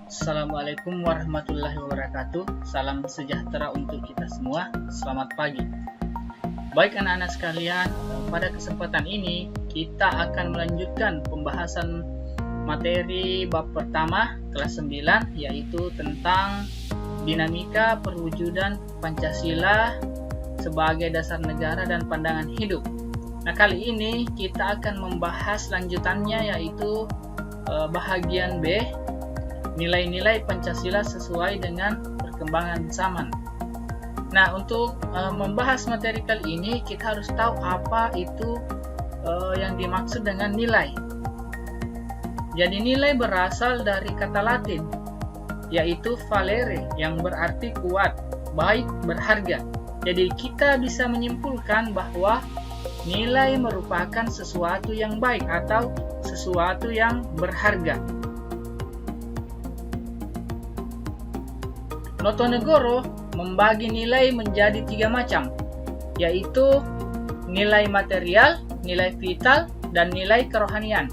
Assalamualaikum warahmatullahi wabarakatuh. Salam sejahtera untuk kita semua. Selamat pagi. Baik anak-anak sekalian, pada kesempatan ini kita akan melanjutkan pembahasan materi bab pertama kelas 9, yaitu tentang dinamika perwujudan Pancasila sebagai dasar negara dan pandangan hidup. Nah, kali ini kita akan membahas lanjutannya, yaitu bahagian B, nilai-nilai Pancasila sesuai dengan perkembangan zaman. Nah, untuk membahas materi kali ini kita harus tahu apa itu yang dimaksud dengan nilai. Jadi nilai berasal dari kata Latin, yaitu valere, yang berarti kuat, baik, berharga. Jadi kita bisa menyimpulkan bahwa nilai merupakan sesuatu yang baik atau sesuatu yang berharga. Notonegoro membagi nilai menjadi 3 macam, yaitu nilai material, nilai vital, dan nilai kerohanian.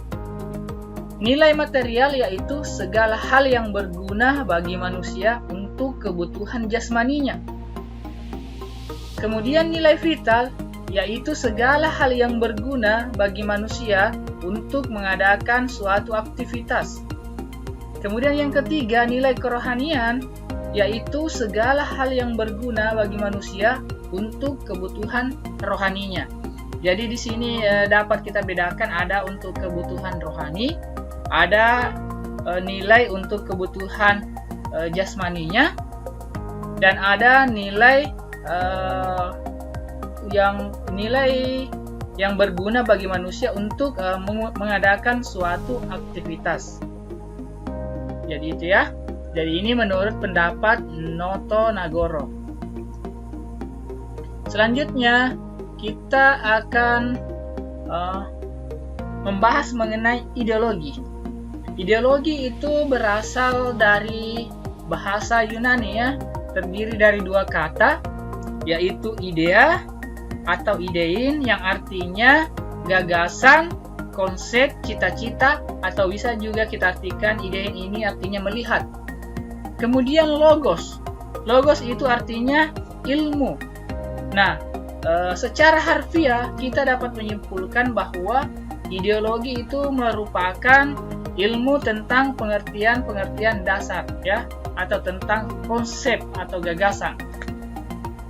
Nilai material yaitu segala hal yang berguna bagi manusia untuk kebutuhan jasmaninya. Kemudian nilai vital yaitu segala hal yang berguna bagi manusia untuk mengadakan suatu aktivitas. Kemudian yang ketiga, nilai kerohanian yaitu segala hal yang berguna bagi manusia untuk kebutuhan rohaninya. Jadi di sini dapat kita bedakan, ada untuk kebutuhan rohani, ada nilai untuk kebutuhan jasmaninya, dan ada nilai yang berguna bagi manusia untuk mengadakan suatu aktivitas. Jadi itu ya. Jadi ini menurut pendapat Notonegoro. Selanjutnya kita akan membahas mengenai ideologi. Ideologi itu berasal dari bahasa Yunani ya, terdiri dari 2 kata, yaitu idea atau idein, yang artinya gagasan, konsep, cita-cita, atau bisa juga kita artikan idein ini artinya melihat. Kemudian logos. Logos itu artinya ilmu. Nah, secara harfiah kita dapat menyimpulkan bahwa ideologi itu merupakan ilmu tentang pengertian-pengertian dasar ya, atau tentang konsep atau gagasan.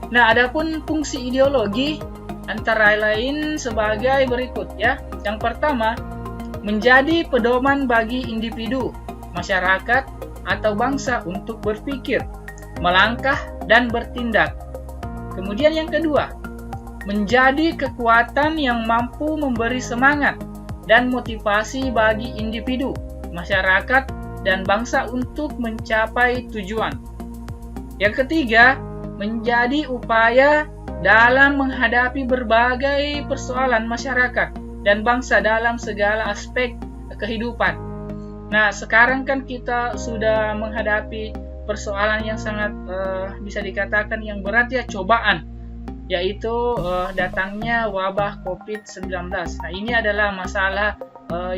Nah, adapun fungsi ideologi antara lain sebagai berikut ya. Yang pertama, menjadi pedoman bagi individu, masyarakat, atau bangsa untuk berpikir, melangkah, dan bertindak. Kemudian yang kedua, menjadi kekuatan yang mampu memberi semangat dan motivasi bagi individu, masyarakat, dan bangsa untuk mencapai tujuan. Yang ketiga, menjadi upaya dalam menghadapi berbagai persoalan masyarakat dan bangsa dalam segala aspek kehidupan. Nah, sekarang kan kita sudah menghadapi persoalan yang sangat bisa dikatakan yang berat ya, cobaan, yaitu datangnya wabah COVID-19. Nah, ini adalah masalah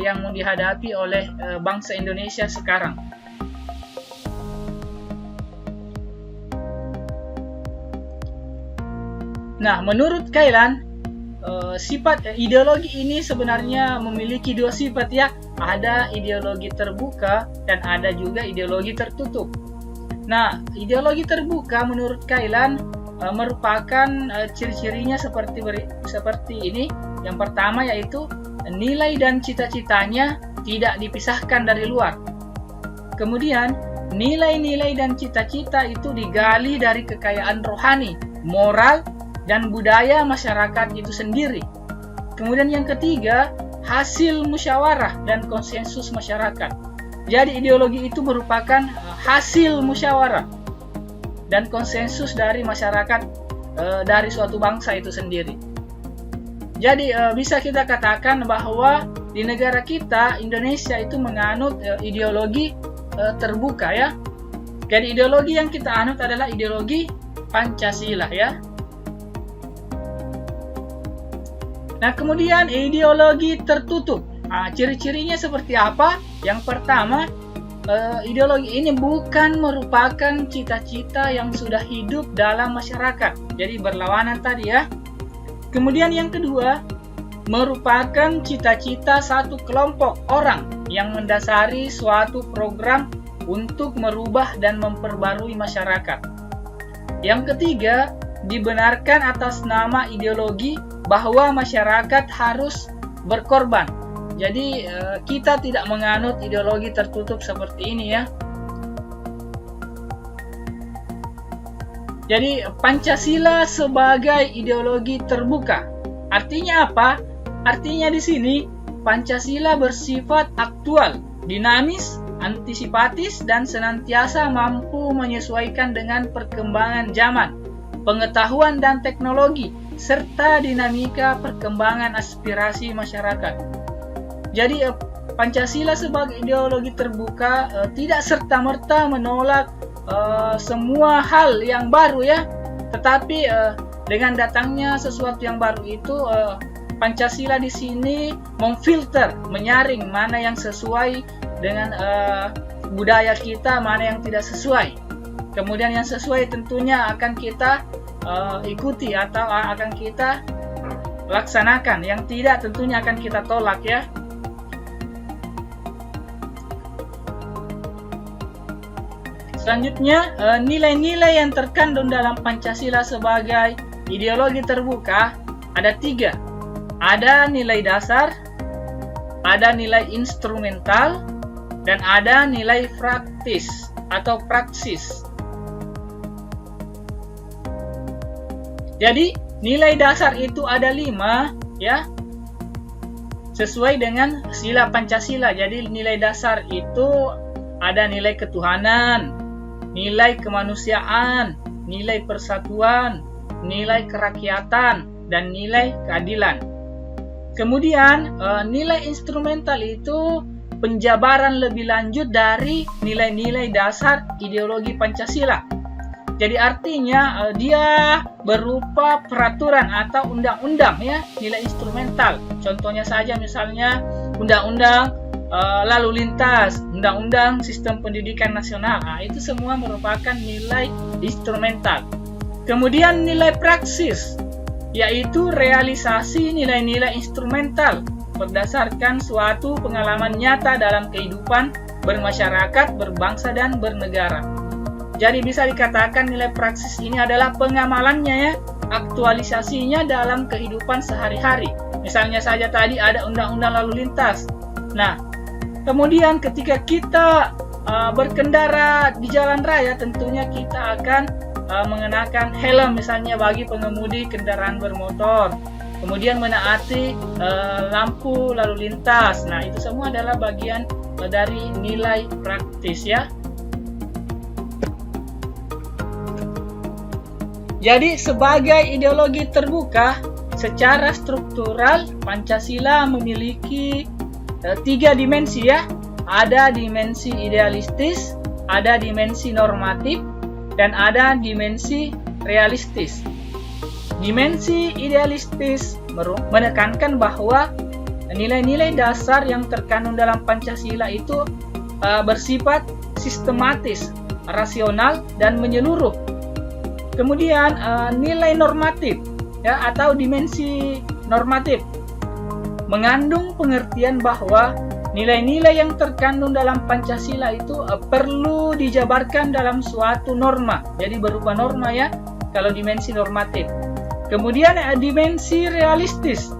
yang mau dihadapi oleh bangsa Indonesia sekarang. Nah, menurut Kailan, sifat ideologi ini sebenarnya memiliki 2 sifat ya. Ada ideologi terbuka dan ada juga ideologi tertutup. Nah, ideologi terbuka menurut Kailan merupakan ciri-cirinya seperti ini. Yang pertama yaitu nilai dan cita-citanya tidak dipisahkan dari luar. Kemudian nilai-nilai dan cita-cita itu digali dari kekayaan rohani, moral, dan budaya masyarakat itu sendiri. Kemudian yang ketiga, hasil musyawarah dan konsensus masyarakat. Jadi ideologi itu merupakan hasil musyawarah dan konsensus dari masyarakat dari suatu bangsa itu sendiri. Jadi bisa kita katakan bahwa di negara kita, Indonesia, itu menganut ideologi terbuka ya. Jadi ideologi yang kita anut adalah ideologi Pancasila ya. Nah, kemudian ideologi tertutup. Ciri-cirinya seperti apa? Yang pertama, ideologi ini bukan merupakan cita-cita yang sudah hidup dalam masyarakat. Jadi berlawanan tadi ya. Kemudian yang kedua, merupakan cita-cita satu kelompok orang yang mendasari suatu program untuk merubah dan memperbarui masyarakat. Yang ketiga, dibenarkan atas nama ideologi bahwa masyarakat harus berkorban. Jadi kita tidak menganut ideologi tertutup seperti ini ya. Jadi Pancasila sebagai ideologi terbuka. Artinya apa? Artinya di sini Pancasila bersifat aktual, dinamis, antisipatif, dan senantiasa mampu menyesuaikan dengan perkembangan zaman, pengetahuan dan teknologi, serta dinamika perkembangan aspirasi masyarakat. Jadi Pancasila sebagai ideologi terbuka tidak serta-merta menolak semua hal yang baru ya, tetapi dengan datangnya sesuatu yang baru itu Pancasila di sini memfilter, menyaring mana yang sesuai dengan budaya kita, mana yang tidak sesuai. Kemudian yang sesuai tentunya akan kita ikuti atau akan kita laksanakan, yang tidak tentunya akan kita tolak ya. Selanjutnya, nilai-nilai yang terkandung dalam Pancasila sebagai ideologi terbuka ada 3. Ada nilai dasar, ada nilai instrumental, dan ada nilai praktis atau praksis. Jadi, nilai dasar itu ada 5 ya, sesuai dengan sila Pancasila. Jadi, nilai dasar itu ada nilai ketuhanan, nilai kemanusiaan, nilai persatuan, nilai kerakyatan, dan nilai keadilan. Kemudian nilai instrumental itu penjabaran lebih lanjut dari nilai-nilai dasar ideologi Pancasila. Jadi artinya dia berupa peraturan atau undang-undang ya, nilai instrumental. Contohnya saja misalnya undang-undang lalu lintas, undang-undang sistem pendidikan nasional. Nah, itu semua merupakan nilai instrumental. Kemudian nilai praksis, yaitu realisasi nilai-nilai instrumental berdasarkan suatu pengalaman nyata dalam kehidupan bermasyarakat, berbangsa, dan bernegara. Jadi bisa dikatakan nilai praksis ini adalah pengamalannya ya, aktualisasinya dalam kehidupan sehari-hari. Misalnya saja tadi ada undang-undang lalu lintas. Nah, kemudian ketika kita berkendara di jalan raya, tentunya kita akan mengenakan helm misalnya bagi pengemudi kendaraan bermotor. Kemudian menaati lampu lalu lintas. Nah, itu semua adalah bagian dari nilai praktis ya. Jadi sebagai ideologi terbuka, secara struktural Pancasila memiliki 3 dimensi ya. Ada dimensi idealistis, ada dimensi normatif, dan ada dimensi realistis. Dimensi idealistis menekankan bahwa nilai-nilai dasar yang terkandung dalam Pancasila itu bersifat sistematis, rasional, dan menyeluruh. Kemudian nilai normatif ya, atau dimensi normatif mengandung pengertian bahwa nilai-nilai yang terkandung dalam Pancasila itu perlu dijabarkan dalam suatu norma. Jadi berupa norma ya, kalau dimensi normatif. Kemudian dimensi realistis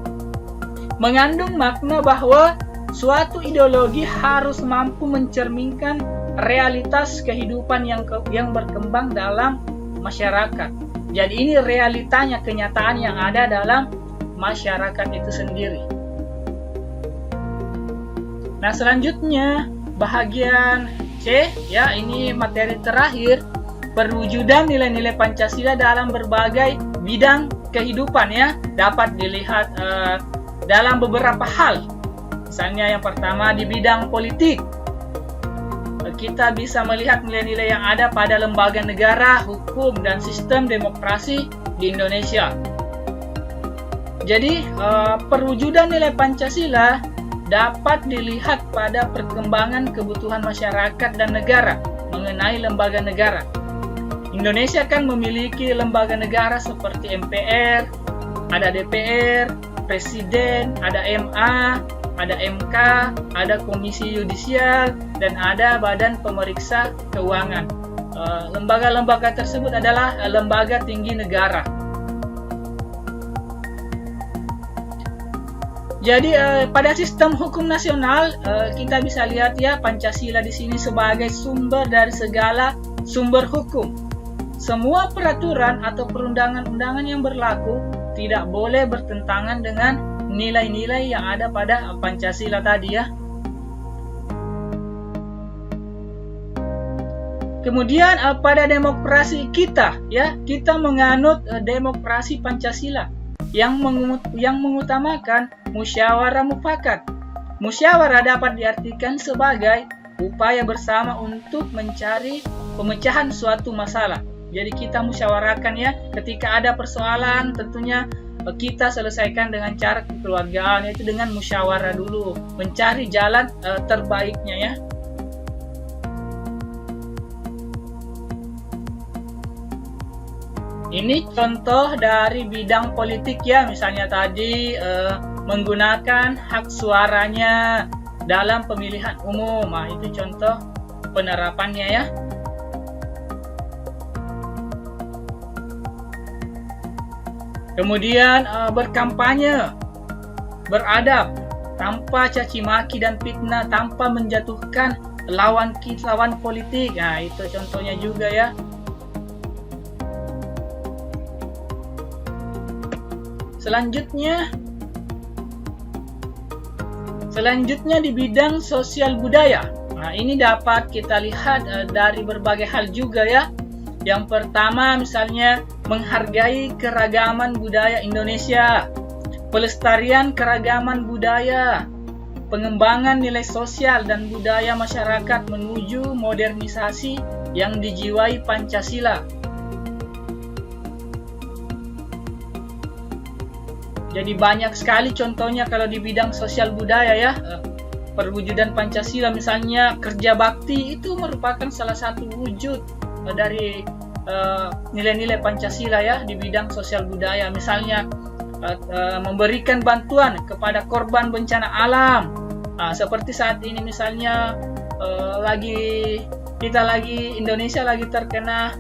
mengandung makna bahwa suatu ideologi harus mampu mencerminkan realitas kehidupan yang berkembang dalam masyarakat. Jadi ini realitanya, kenyataan yang ada dalam masyarakat itu sendiri. Nah, selanjutnya bahagian C ya, ini materi terakhir, perwujudan nilai-nilai Pancasila dalam berbagai bidang kehidupan ya, dapat dilihat dalam beberapa hal. Misalnya yang pertama di bidang politik, kita bisa melihat nilai-nilai yang ada pada lembaga negara, hukum, dan sistem demokrasi di Indonesia. Jadi perwujudan nilai Pancasila dapat dilihat pada perkembangan kebutuhan masyarakat dan negara mengenai lembaga negara. Indonesia kan memiliki lembaga negara seperti MPR, ada DPR, Presiden, ada MA, ada MK, ada Komisi Yudisial, dan ada Badan Pemeriksa Keuangan. Lembaga-lembaga tersebut adalah lembaga tinggi negara. Jadi pada sistem hukum nasional kita bisa lihat ya, Pancasila di sini sebagai sumber dari segala sumber hukum. Semua peraturan atau perundangan-undangan yang berlaku tidak boleh bertentangan dengan nilai-nilai yang ada pada Pancasila tadi ya. Kemudian pada demokrasi kita ya, kita menganut demokrasi Pancasila yang mengutamakan musyawarah mufakat. Musyawarah dapat diartikan sebagai upaya bersama untuk mencari pemecahan suatu masalah. Jadi kita musyawarahkan ya, ketika ada persoalan tentunya kita selesaikan dengan cara kekeluargaan, yaitu dengan musyawarah dulu, mencari jalan terbaiknya ya. Ini contoh dari bidang politik ya, misalnya tadi menggunakan hak suaranya dalam pemilihan umum. Nah, itu contoh penerapannya ya. Kemudian berkampanye, beradab, tanpa caci maki dan fitnah, tanpa menjatuhkan lawan politik. Nah, itu contohnya juga ya. Selanjutnya di bidang sosial budaya. Nah, ini dapat kita lihat dari berbagai hal juga ya. Yang pertama misalnya menghargai keragaman budaya Indonesia, pelestarian keragaman budaya, pengembangan nilai sosial dan budaya masyarakat menuju modernisasi yang dijiwai Pancasila. Jadi banyak sekali contohnya kalau di bidang sosial budaya ya. Perwujudan Pancasila misalnya kerja bakti itu merupakan salah satu wujud dari nilai-nilai Pancasila ya di bidang sosial budaya. Misalnya memberikan bantuan kepada korban bencana alam. Seperti saat ini misalnya Indonesia lagi terkena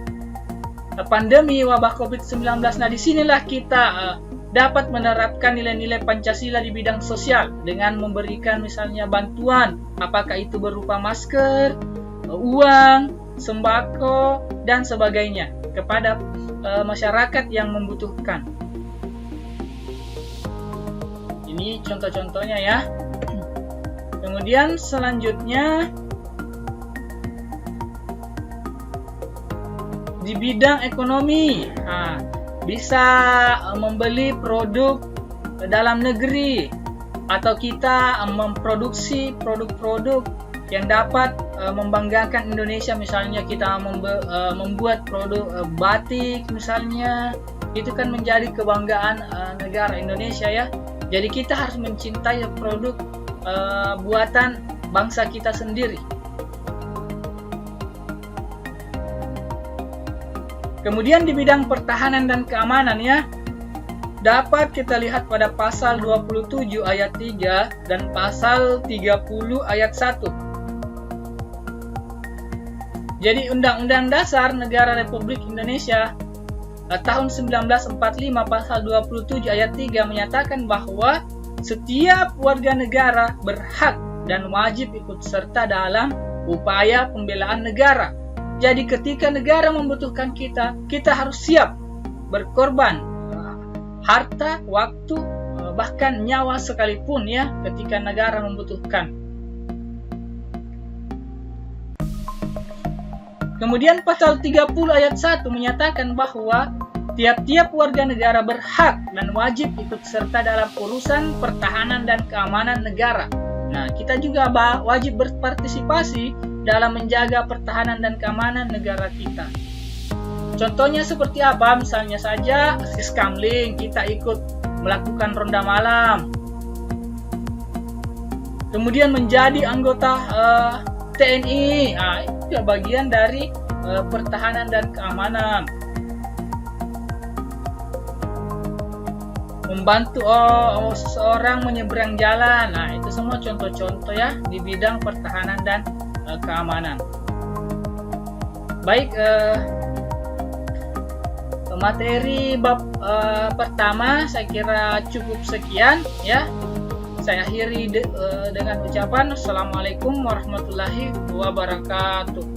pandemi wabah COVID-19. Nah, disinilah kita dapat menerapkan nilai-nilai Pancasila di bidang sosial dengan memberikan misalnya bantuan, apakah itu berupa masker, uang, sembako, dan sebagainya kepada masyarakat yang membutuhkan. Ini contoh-contohnya ya. Kemudian selanjutnya di bidang ekonomi, bisa membeli produk dalam negeri atau kita memproduksi produk-produk yang dapat membanggakan Indonesia. Misalnya kita membuat produk batik misalnya, itu kan menjadi kebanggaan negara Indonesia ya. Jadi kita harus mencintai produk buatan bangsa kita sendiri. Kemudian di bidang pertahanan dan keamanan ya, dapat kita lihat pada pasal 27 ayat 3 dan pasal 30 ayat 1. Jadi Undang-Undang Dasar Negara Republik Indonesia tahun 1945 pasal 27 ayat 3 menyatakan bahwa setiap warga negara berhak dan wajib ikut serta dalam upaya pembelaan negara. Jadi ketika negara membutuhkan kita harus siap berkorban harta, waktu, bahkan nyawa sekalipun ya ketika negara membutuhkan. Kemudian pasal 30 ayat 1 menyatakan bahwa tiap-tiap warga negara berhak dan wajib ikut serta dalam urusan pertahanan dan keamanan negara. Nah, kita juga wajib berpartisipasi dalam menjaga pertahanan dan keamanan negara kita. Contohnya seperti apa? Misalnya saja Siskamling, kita ikut melakukan ronda malam. kemudian menjadi anggota TNI. Nah, itu bagian dari pertahanan dan keamanan. Membantu seseorang menyeberang jalan. Nah, itu semua contoh-contoh ya di bidang pertahanan dan keamanan. Baik, materi bab pertama saya kira cukup sekian ya. Saya akhiri dengan ucapan Assalamualaikum warahmatullahi wabarakatuh.